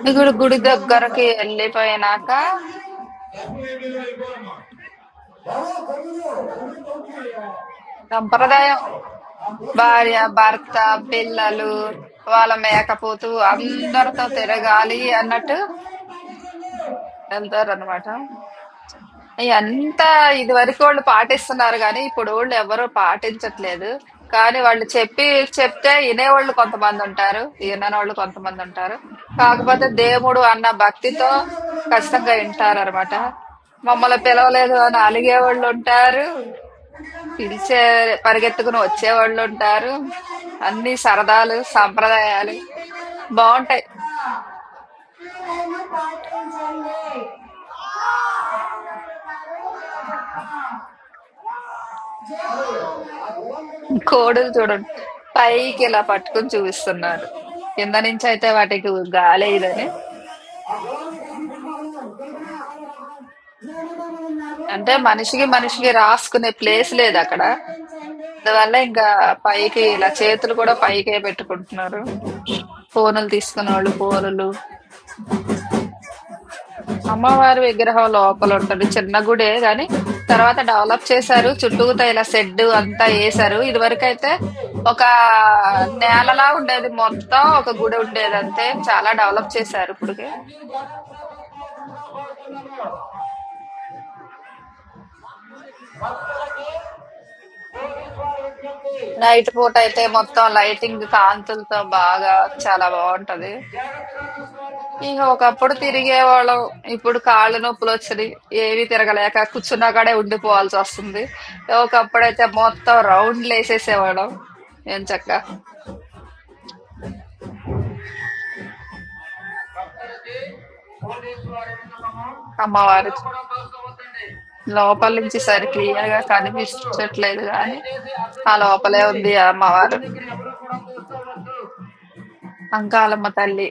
ఇప్పుడు గుడి దగ్గరకి వెళ్ళిపోయినాక సంప్రదాయం భార్య, భర్త, పిల్లలు, వాళ్ళ మేకపోతు అందరితో తిరగాలి అన్నట్టు వెళ్తారనమాట. అంతా ఇది వరకు వాళ్ళు పాటిస్తున్నారు కానీ ఇప్పుడు వాళ్ళు ఎవరు పాటించట్లేదు. కానీ వాళ్ళు చెప్తే వినేవాళ్ళు కొంతమంది ఉంటారు, వినని వాళ్ళు కొంతమంది ఉంటారు. కాకపోతే దేవుడు అన్న భక్తితో ఖచ్చితంగా వింటారు అనమాట. మమ్మల్ని పిలవలేదు అని అలిగేవాళ్ళు ఉంటారు, పిలిచే పరిగెత్తుకుని వచ్చేవాళ్ళు ఉంటారు. అన్ని సరదాలు సంప్రదాయాలు బాగుంటాయి. కోడులు చూడండి, పైకి ఇలా పట్టుకుని చూపిస్తున్నారు. కింద నుంచి అయితే వాటికి గాలి ఇదని, అంటే మనిషికి రాసుకునే ప్లేస్ లేదు అక్కడ. అందువల్ల ఇంకా పైకి ఇలా చేతులు కూడా పైకే పెట్టుకుంటున్నారు. ఫోనులు తీసుకునే వాళ్ళు ఫోనులు. అమ్మవారి విగ్రహం లోపల ఉంటది, చిన్న గుడే గాని తర్వాత డెవలప్ చేశారు. చుట్టూతా ఇలా షెడ్ అంతా వేశారు. ఇది వరకు అయితే ఒక నేలలా ఉండేది, మొత్తం ఒక గుడి ఉండేది అంతే. చాలా డెవలప్ చేశారు ఇప్పటికి. నైట్ పూట అయితే మొత్తం లైటింగ్ కాంతులతో బాగా చాలా బాగుంటది. ఇక ఒకప్పుడు తిరిగేవాళ్ళం, ఇప్పుడు కాళ్ళు నొప్పులు వచ్చినాయి, ఏవి తిరగలేక కూర్చున్నా కాడే ఉండిపోవాల్సి వస్తుంది. ఒకప్పుడైతే మొత్తం రౌండ్లు వేసేసేవాళ్ళం ఏం చక్క. అమ్మవారు లోపల నుంచి సరి క్లియర్ గా కనిపించట్లేదు కానీ ఆ లోపలే ఉంది ఆ అమ్మవారు, అంకాలమ్మ తల్లి.